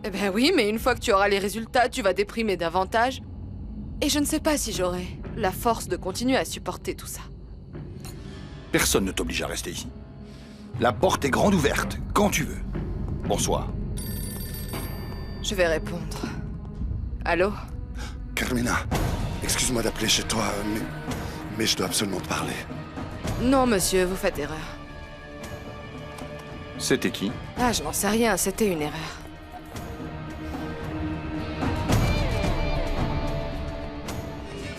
Eh ben oui, mais une fois que tu auras les résultats, tu vas déprimer davantage. Et je ne sais pas si j'aurai la force de continuer à supporter tout ça. Personne ne t'oblige à rester ici. La porte est grande ouverte, quand tu veux. Bonsoir. Je vais répondre. Allô? Carmina, excuse-moi d'appeler chez toi, mais je dois absolument te parler. Non, monsieur, vous faites erreur. C'était qui? Ah, je n'en sais rien, c'était une erreur.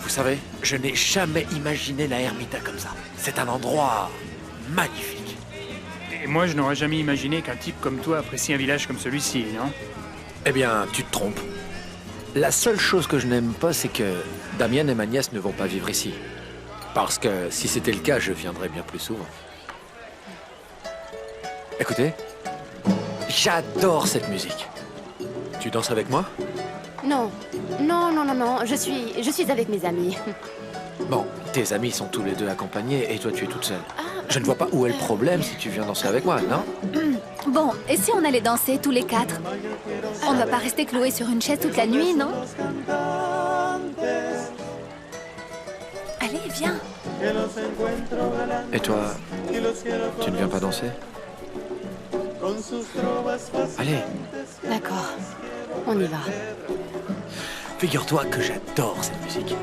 Vous savez, je n'ai jamais imaginé la Ermita comme ça. C'est un endroit magnifique. Et moi, je n'aurais jamais imaginé qu'un type comme toi apprécie un village comme celui-ci, non? Eh bien, tu te trompes. La seule chose que je n'aime pas, c'est que Damien et ma nièce ne vont pas vivre ici. Parce que si c'était le cas, je viendrais bien plus souvent. Écoutez, j'adore cette musique. Tu danses avec moi? Non. Non, je suis avec mes amis. Bon, tes amis sont tous les deux accompagnés et toi tu es toute seule. Je ne vois pas où est le problème si tu viens danser avec moi, non? Bon, et si on allait danser tous les quatre? On ne va pas rester cloués sur une chaise toute la nuit, non? Allez, viens. Et toi, tu ne viens pas danser? Allez. D'accord, on y va. Figure-toi que j'adore cette musique.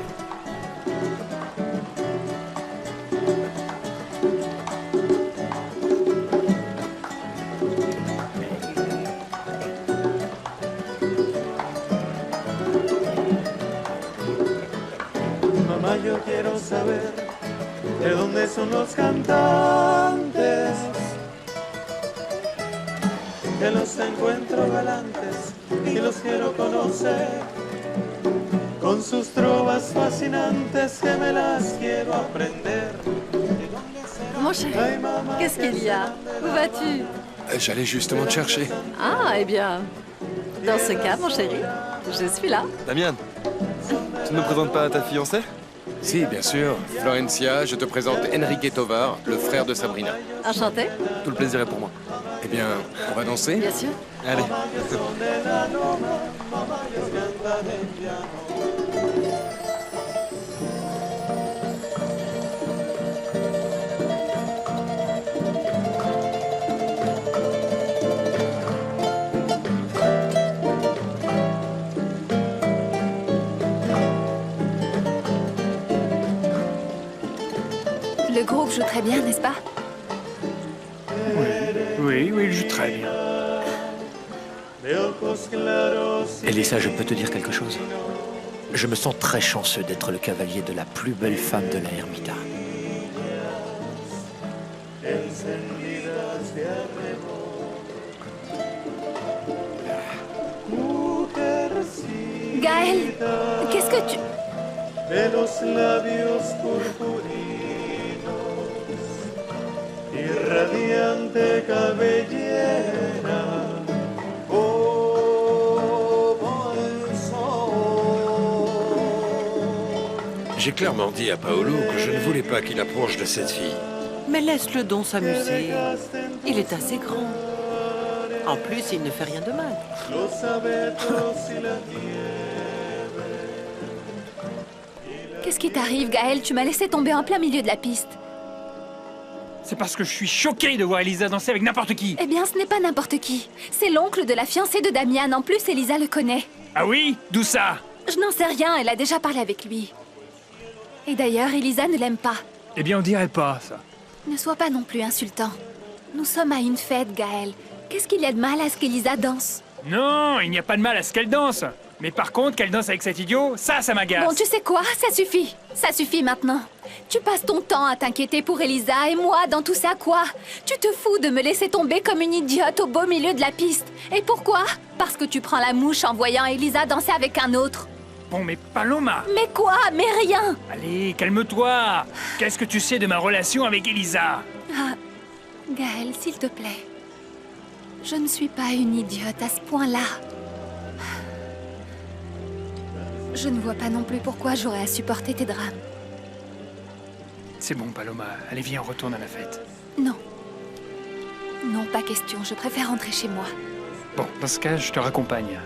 Mamá, yo quiero saber de dónde son los cantantes, que los encuentro galantes y los quiero conocer, con sus trovas fascinantes que me las quiero aprender. Mon chéri, qu'est-ce qu'il y a? Où vas-tu? J'allais justement te chercher. Ah, eh bien, dans ce cas, mon chéri, je suis là. Damien, tu ne me présentes pas à ta fiancée? Si, bien sûr. Florencia, je te présente Enrique Tovar, le frère de Sabrina. Enchanté. Tout le plaisir est pour moi. Eh bien, on va danser? Bien sûr. Allez. Le groupe joue très bien, n'est-ce pas? Oui, il joue très bien. Elisa, je peux te dire quelque chose? Je me sens très chanceux d'être le cavalier de la plus belle femme de la Ermita. Gaël, qu'est-ce que tu... De los labios purpurinos y radiante cabellera, como el sol. J'ai clairement dit à Paolo que je ne voulais pas qu'il approche de cette fille. Mais laisse-le donc s'amuser. Il est assez grand. En plus, il ne fait rien de mal. Los abetos y la nieve. Qu'est-ce qui t'arrive, Gaël? Tu m'as laissé tomber en plein milieu de la piste. C'est parce que je suis choqué de voir Elisa danser avec n'importe qui. Eh bien, ce n'est pas n'importe qui. C'est l'oncle de la fiancée de Damian. En plus, Elisa le connaît. Ah oui? D'où ça? Je n'en sais rien, elle a déjà parlé avec lui. Et d'ailleurs, Elisa ne l'aime pas. Eh bien, on dirait pas, ça. Ne sois pas non plus insultant. Nous sommes à une fête, Gaël. Qu'est-ce qu'il y a de mal à ce qu'Elisa danse? Non, il n'y a pas de mal à ce qu'elle danse. Mais par contre, qu'elle danse avec cet idiot, ça m'agace. Bon, tu sais quoi? Ça suffit. Ça suffit maintenant. Tu passes ton temps à t'inquiéter pour Elisa et moi dans tout ça, quoi? Tu te fous de me laisser tomber comme une idiote au beau milieu de la piste. Et pourquoi? Parce que tu prends la mouche en voyant Elisa danser avec un autre. Bon, mais Paloma... Mais quoi? Mais rien! Allez, calme-toi. Qu'est-ce que tu sais de ma relation avec Elisa? Ah, Gaël, s'il te plaît. Je ne suis pas une idiote à ce point-là. Je ne vois pas non plus pourquoi j'aurais à supporter tes drames. C'est bon, Paloma. Allez, viens, on retourne à la fête. Non. Non, pas question. Je préfère rentrer chez moi. Bon, dans ce cas, je te raccompagne.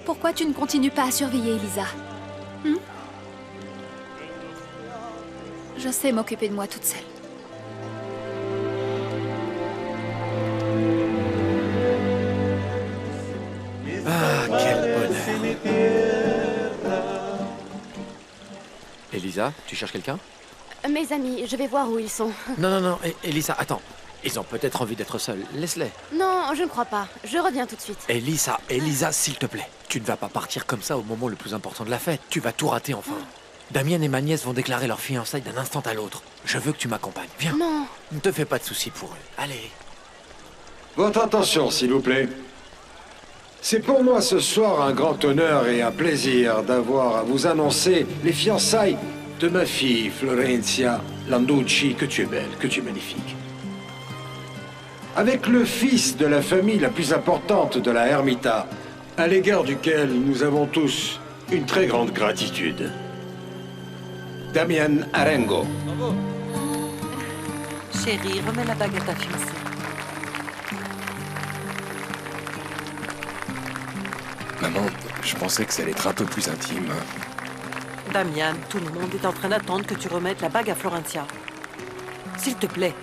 Pourquoi tu ne continues pas à surveiller Elisa? Je sais m'occuper de moi toute seule. Ah, quel bonheur. Elisa, tu cherches quelqu'un? Mes amis, je vais voir où ils sont. Non, Elisa, attends. Ils ont peut-être envie d'être seuls. Laisse-les. Non, je ne crois pas. Je reviens tout de suite. Elisa, s'il te plaît. Tu ne vas pas partir comme ça au moment le plus important de la fête. Tu vas tout rater enfin. Damien et ma nièce vont déclarer leur fiançailles d'un instant à l'autre. Je veux que tu m'accompagnes. Viens. Non. Ne te fais pas de soucis pour eux. Allez. Votre attention, s'il vous plaît. C'est pour moi ce soir un grand honneur et un plaisir d'avoir à vous annoncer les fiançailles de ma fille, Florencia Landucci, que tu es belle, que tu es magnifique. Avec le fils de la famille la plus importante de la Ermita, à l'égard duquel nous avons tous une très grande gratitude. Damian Arengo. Chérie, remets la bague à ta fiancée. Maman, je pensais que ça allait être un peu plus intime. Damian, tout le monde est en train d'attendre que tu remettes la bague à Florencia. S'il te plaît.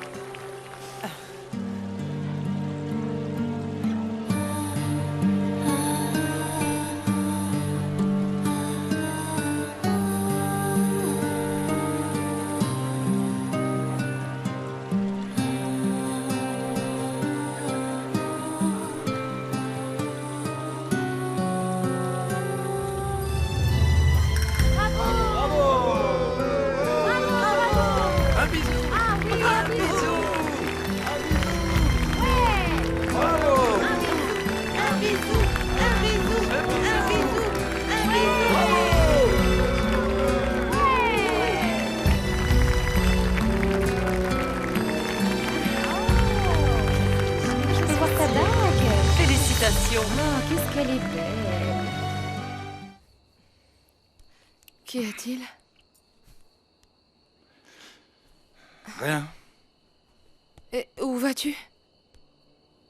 Oh, qu'est-ce qu'elle est belle. Qu'y a-t-il? Rien. Et où vas-tu?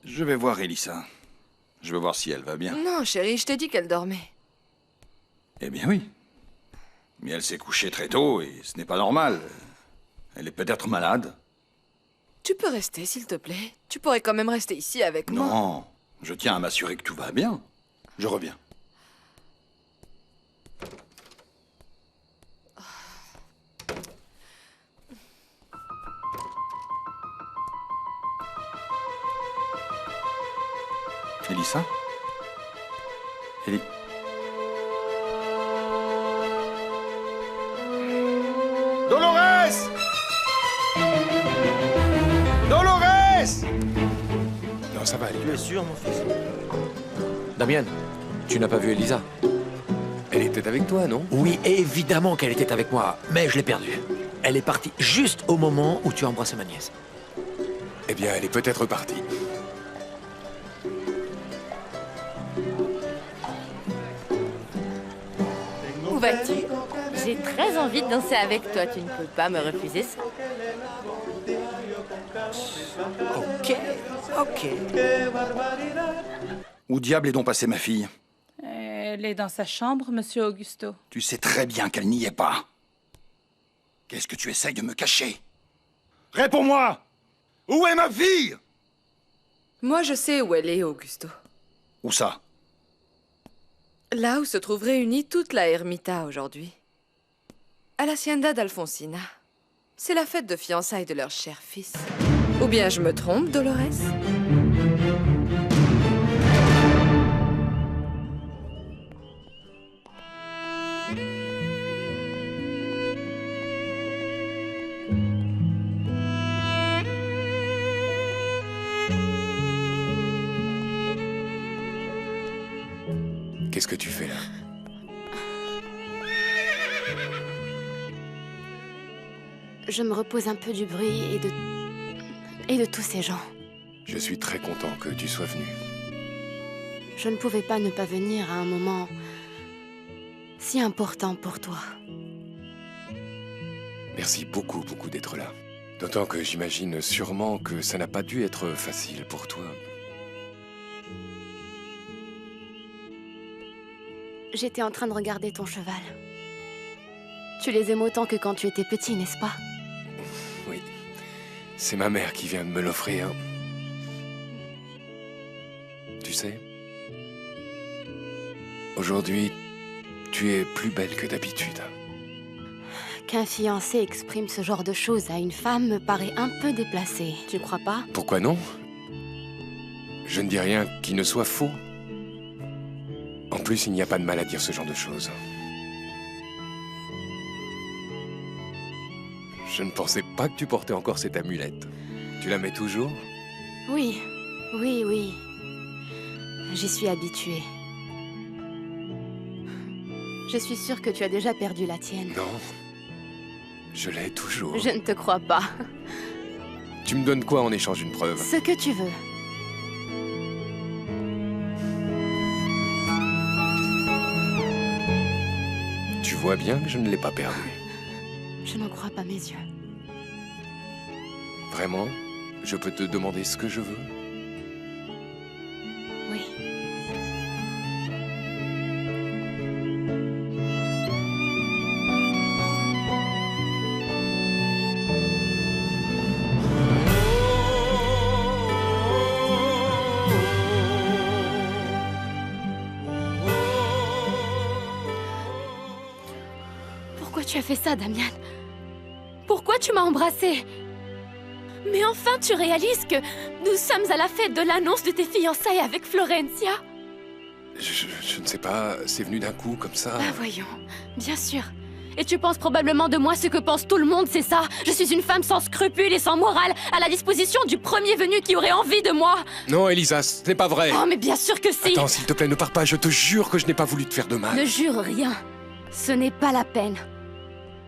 Je vais voir Elisa. Je veux voir si elle va bien. Non, chérie, je t'ai dit qu'elle dormait. Eh bien oui. Mais elle s'est couchée très tôt et ce n'est pas normal. Elle est peut-être malade. Tu peux rester, s'il te plaît. Tu pourrais quand même rester ici avec moi. Non, je tiens à m'assurer que tout va bien. Je reviens. Elisa? Dolores! Dolores! Non, ça va aller. Tu es sûr, mon fils? Damien, tu n'as pas vu Elisa? Elle était avec toi, non? Oui, évidemment qu'elle était avec moi, mais je l'ai perdue. Elle est partie juste au moment où tu as embrassé ma nièce. Eh bien, elle est peut-être partie. Où vas-tu? J'ai très envie de danser avec toi. Tu ne peux pas me refuser ça. Ok. Où diable est donc passée ma fille? Elle est dans sa chambre, monsieur Augusto. Tu sais très bien qu'elle n'y est pas. Qu'est-ce que tu essayes de me cacher? Réponds-moi! Où est ma fille? Moi, je sais où elle est, Augusto. Où ça? Là où se trouve réunie toute la Ermita aujourd'hui. À l'Hacienda d'Alfonsina. C'est la fête de fiançailles de leur cher fils. Ou bien je me trompe, Dolores? Qu'est-ce que tu fais là? Je me repose un peu du bruit et de tous ces gens. Je suis très content que tu sois venu. Je ne pouvais pas ne pas venir à un moment si important pour toi. Merci beaucoup d'être là. D'autant que j'imagine sûrement que ça n'a pas dû être facile pour toi. J'étais en train de regarder ton cheval. Tu les aimes autant que quand tu étais petit, n'est-ce pas? Oui. C'est ma mère qui vient de me l'offrir. Tu sais, aujourd'hui, tu es plus belle que d'habitude. Qu'un fiancé exprime ce genre de choses à une femme me paraît un peu déplacé, tu crois pas? Pourquoi non? Je ne dis rien qui ne soit faux. En plus, il n'y a pas de mal à dire ce genre de choses. Je ne pensais pas que tu portais encore cette amulette. Tu la mets toujours? Oui, oui. J'y suis habituée. Je suis sûre que tu as déjà perdu la tienne. Non. Je l'ai toujours. Je ne te crois pas. Tu me donnes quoi en échange d'une preuve? Ce que tu veux. Tu vois bien que je ne l'ai pas perdue. Je n'en crois pas mes yeux. Vraiment? Je peux te demander ce que je veux? Oui. Pourquoi tu as fait ça, Damian? Pourquoi tu m'as embrassée? Mais enfin, tu réalises que nous sommes à la fête de l'annonce de tes fiançailles avec Florencia? Je ne sais pas, c'est venu d'un coup comme ça. Ah, voyons, bien sûr. Et tu penses probablement de moi ce que pense tout le monde, c'est ça? Je suis une femme sans scrupules et sans morale, à la disposition du premier venu qui aurait envie de moi. Non, Elisa, ce n'est pas vrai. Oh, mais bien sûr que si. Attends, s'il te plaît, ne pars pas, je te jure que je n'ai pas voulu te faire de mal. Ne jure rien. Ce n'est pas la peine.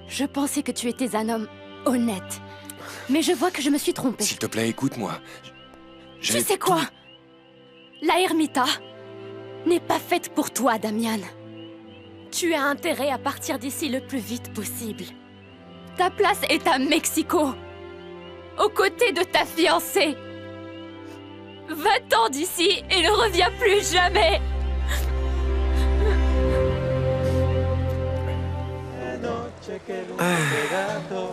Je pensais que tu étais un homme honnête. Mais je vois que je me suis trompée. S'il te plaît, écoute-moi. Tu sais quoi? La ermita n'est pas faite pour toi, Damian. Tu as intérêt à partir d'ici le plus vite possible. Ta place est à Mexico, aux côtés de ta fiancée. Va-t'en d'ici et ne reviens plus jamais.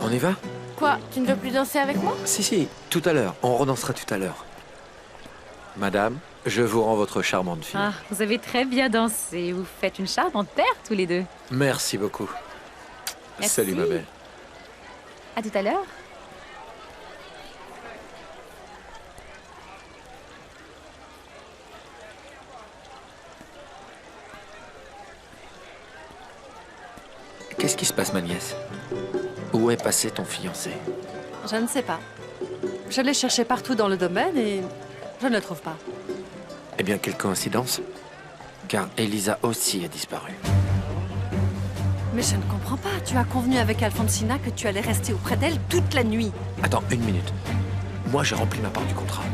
On y va? Quoi? Tu ne veux plus danser avec moi? Si, tout à l'heure. On redansera tout à l'heure. Madame, je vous rends votre charmante fille. Ah, vous avez très bien dansé. Vous faites une charmante paire, tous les deux. Merci beaucoup. Merci. Salut, ma belle. À tout à l'heure. Qu'est-ce qui se passe, ma nièce? Où est passé ton fiancé? Je ne sais pas. Je l'ai cherché partout dans le domaine et je ne le trouve pas. Eh bien, quelle coïncidence. Car Elisa aussi a disparu. Mais je ne comprends pas. Tu as convenu avec Alfonsina que tu allais rester auprès d'elle toute la nuit. Attends, une minute. Moi, j'ai rempli ma part du contrat.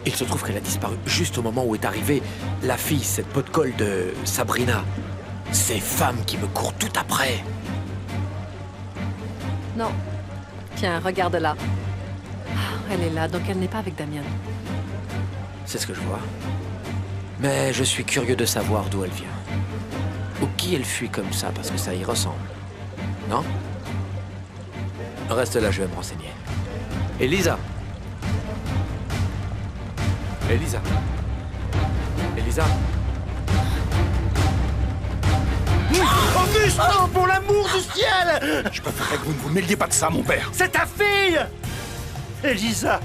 Il se trouve qu'elle a disparu juste au moment où est arrivée la fille, cette pot de colle de Sabrina. Ces femmes qui me courent tout après. Non. Tiens, regarde-la. Ah, elle est là, donc elle n'est pas avec Damian. C'est ce que je vois. Mais je suis curieux de savoir d'où elle vient. Ou qui elle fuit comme ça, parce que ça y ressemble. Non? Reste là, je vais me renseigner. Elisa! Elisa! Elisa! Auguste! Oh, pour l'amour du ciel! Je préférerais que vous ne vous mêliez pas de ça, mon père. C'est ta fille! Elisa!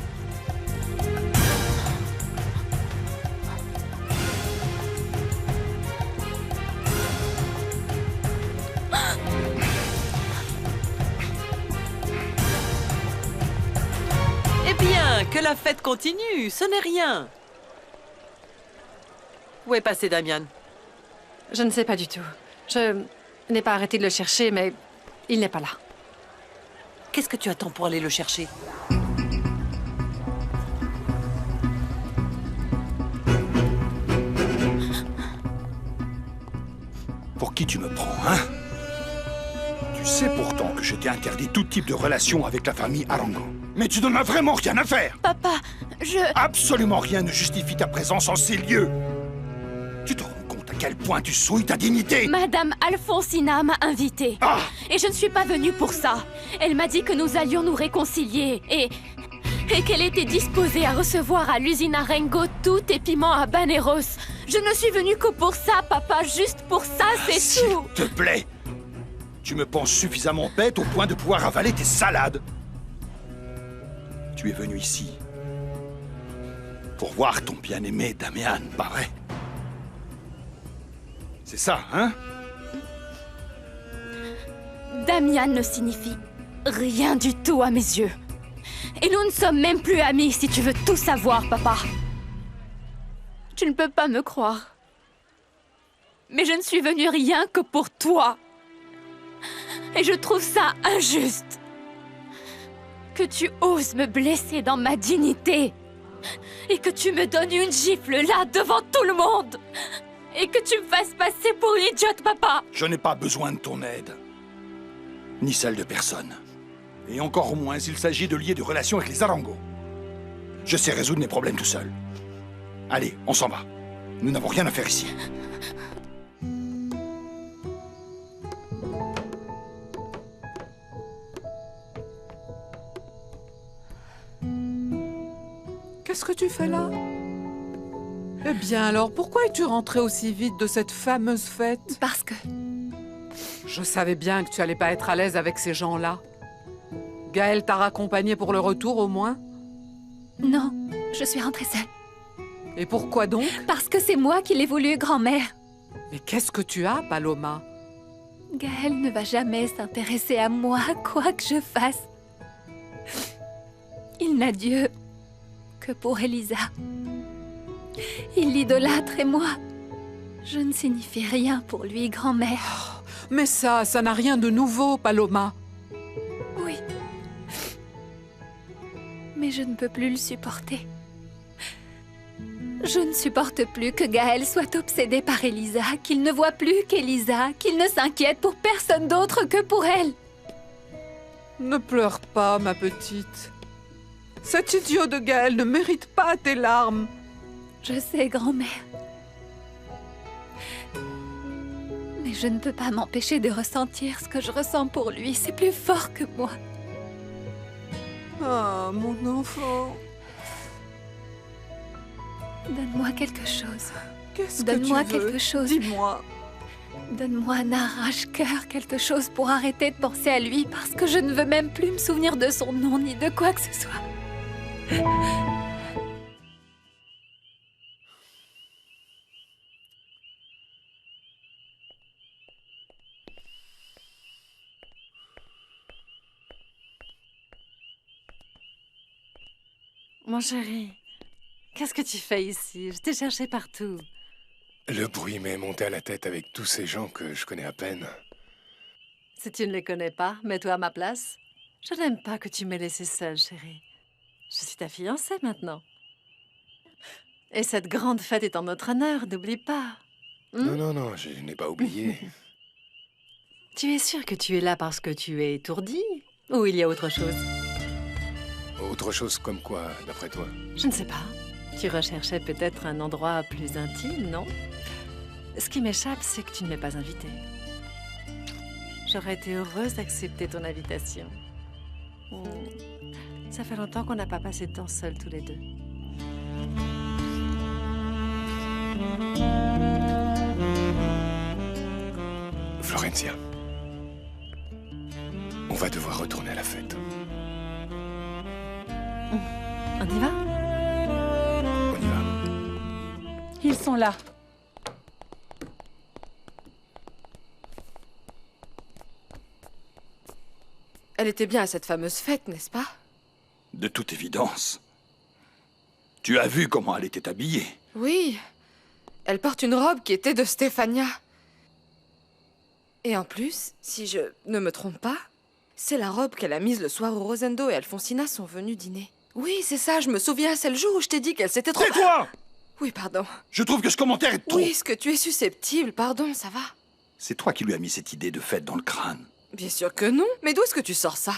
Eh bien, que la fête continue, ce n'est rien. Où est passé Damian? Je ne sais pas du tout. Je n'ai pas arrêté de le chercher, mais il n'est pas là. Qu'est-ce que tu attends pour aller le chercher? Pour qui tu me prends, hein? Tu sais pourtant que je t'ai interdit tout type de relation avec la famille Arango. Mais tu n'en as vraiment rien à faire! Papa, Absolument rien ne justifie ta présence en ces lieux! Tu te rends compte à quel point tu souilles ta dignité. Madame Alfonsina m'a invitée. Et je ne suis pas venue pour ça. Elle m'a dit que nous allions nous réconcilier et qu'elle était disposée à recevoir à l'usine Arengo tous tes piments à Baneros. Je ne suis venue que pour ça, papa, juste pour ça, c'est tout. S'il te plaît, tu me penses suffisamment bête au point de pouvoir avaler tes salades. Tu es venu ici pour voir ton bien-aimé Damian, pas vrai? C'est ça, hein? Damian ne signifie rien du tout à mes yeux. Et nous ne sommes même plus amis, si tu veux tout savoir, papa. Tu ne peux pas me croire. Mais je ne suis venue rien que pour toi. Et je trouve ça injuste. Que tu oses me blesser dans ma dignité. Et que tu me donnes une gifle là, devant tout le monde. Et que tu me fasses passer pour une idiote, papa. Je n'ai pas besoin de ton aide. Ni celle de personne. Et encore moins s'il s'agit de lier de relations avec les Arango. Je sais résoudre mes problèmes tout seul. Allez, on s'en va. Nous n'avons rien à faire ici. Qu'est-ce que tu fais là? Eh bien alors, pourquoi es-tu rentrée aussi vite de cette fameuse fête? Parce que... Je savais bien que tu allais pas être à l'aise avec ces gens-là. Gaël t'a raccompagnée pour le retour, au moins? Non, je suis rentrée seule. Et pourquoi donc? Parce que c'est moi qui l'ai voulu, grand-mère. Mais qu'est-ce que tu as, Paloma? Gaël ne va jamais s'intéresser à moi, quoi que je fasse. Il n'a Dieu que pour Elisa. Il l'idolâtre et moi, je ne signifie rien pour lui, grand-mère. Oh, mais ça n'a rien de nouveau, Paloma. Oui. Mais je ne peux plus le supporter. Je ne supporte plus que Gaël soit obsédé par Elisa, qu'il ne voit plus qu'Elisa, qu'il ne s'inquiète pour personne d'autre que pour elle. Ne pleure pas, ma petite. Cet idiot de Gaël ne mérite pas tes larmes. Je sais, grand-mère. Mais je ne peux pas m'empêcher de ressentir ce que je ressens pour lui. C'est plus fort que moi. Ah, mon enfant. Donne-moi quelque chose. Qu'est-ce que tu veux? Donne-moi quelque chose. Dis-moi. Donne-moi un arrache-cœur, quelque chose pour arrêter de penser à lui, parce que je ne veux même plus me souvenir de son nom ni de quoi que ce soit. Mon chéri, qu'est-ce que tu fais ici? Je t'ai cherché partout. Le bruit m'est monté à la tête avec tous ces gens que je connais à peine. Si tu ne les connais pas, mets-toi à ma place. Je n'aime pas que tu m'aies laissée seule, chérie. Je suis ta fiancée maintenant. Et cette grande fête est en notre honneur, n'oublie pas. Non, je n'ai pas oublié. Tu es sûre que tu es là parce que tu es étourdie? Ou il y a autre chose? Autre chose comme quoi, d'après toi? Je ne sais pas. Tu recherchais peut-être un endroit plus intime, non? Ce qui m'échappe, c'est que tu ne m'es pas invitée. J'aurais été heureuse d'accepter ton invitation. Ça fait longtemps qu'on n'a pas passé de temps seuls tous les deux. Florencia, on va devoir retourner à la fête. On y va? On y va. Ils sont là. Elle était bien à cette fameuse fête, n'est-ce pas? De toute évidence. Tu as vu comment elle était habillée? Oui. Elle porte une robe qui était de Stéphania. Et en plus, si je ne me trompe pas, c'est la robe qu'elle a mise le soir où Rosendo et Alfonsina sont venus dîner. Oui, c'est ça, je me souviens, c'est le jour où je t'ai dit qu'elle s'était trop... Tais-toi! Oui, pardon. Je trouve que ce commentaire est trop... Oui, est-ce que tu es susceptible? Pardon, ça va? C'est toi qui lui as mis cette idée de fête dans le crâne. Bien sûr que non. Mais d'où est-ce que tu sors ça?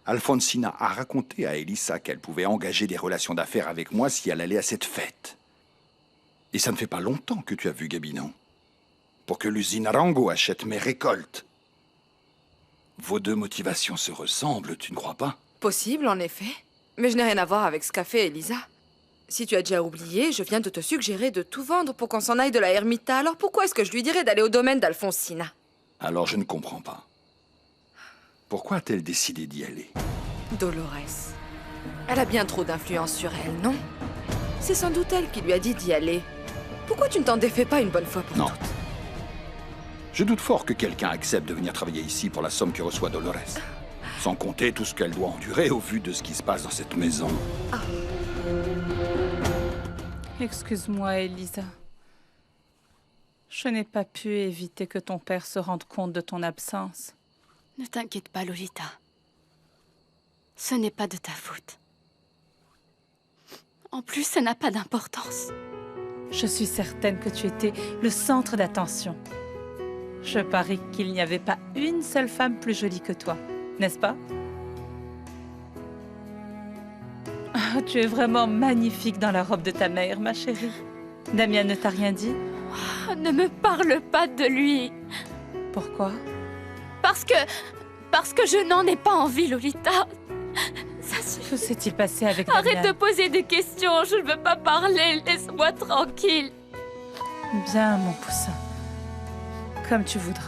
Alfonsina a raconté à Elisa qu'elle pouvait engager des relations d'affaires avec moi si elle allait à cette fête. Et ça ne fait pas longtemps que tu as vu Gabi, non? pour que l'usine Arango achète mes récoltes. Vos deux motivations se ressemblent, tu ne crois pas? Possible, en effet. Mais je n'ai rien à voir avec ce qu'a fait Elisa. Si tu as déjà oublié, je viens de te suggérer de tout vendre pour qu'on s'en aille de la Ermita. Alors pourquoi est-ce que je lui dirais d'aller au domaine d'Alfonsina? Alors je ne comprends pas. Pourquoi a-t-elle décidé d'y aller? Dolores. Elle a bien trop d'influence sur elle, non? C'est sans doute elle qui lui a dit d'y aller. Pourquoi tu ne t'en défais pas une bonne fois pour toutes? Je doute fort que quelqu'un accepte de venir travailler ici pour la somme que reçoit Dolores. Sans compter tout ce qu'elle doit endurer au vu de ce qui se passe dans cette maison. Excuse-moi, Elisa. Je n'ai pas pu éviter que ton père se rende compte de ton absence. Ne t'inquiète pas, Lolita. Ce n'est pas de ta faute. En plus, ça n'a pas d'importance. Je suis certaine que tu étais le centre d'attention. Je parie qu'il n'y avait pas une seule femme plus jolie que toi, n'est-ce pas? Ah, tu es vraiment magnifique dans la robe de ta mère, ma chérie. Damien ne t'a rien dit? Oh, ne me parle pas de lui. Pourquoi? Parce que je n'en ai pas envie, Lolita. Ça suffit. Que s'est-il passé avec Damien? Arrête de poser des questions, je ne veux pas parler, laisse-moi tranquille. Bien, mon poussin. Comme tu voudras.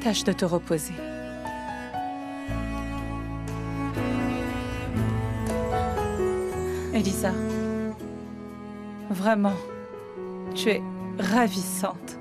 Tâche de te reposer. Elisa, vraiment, tu es ravissante.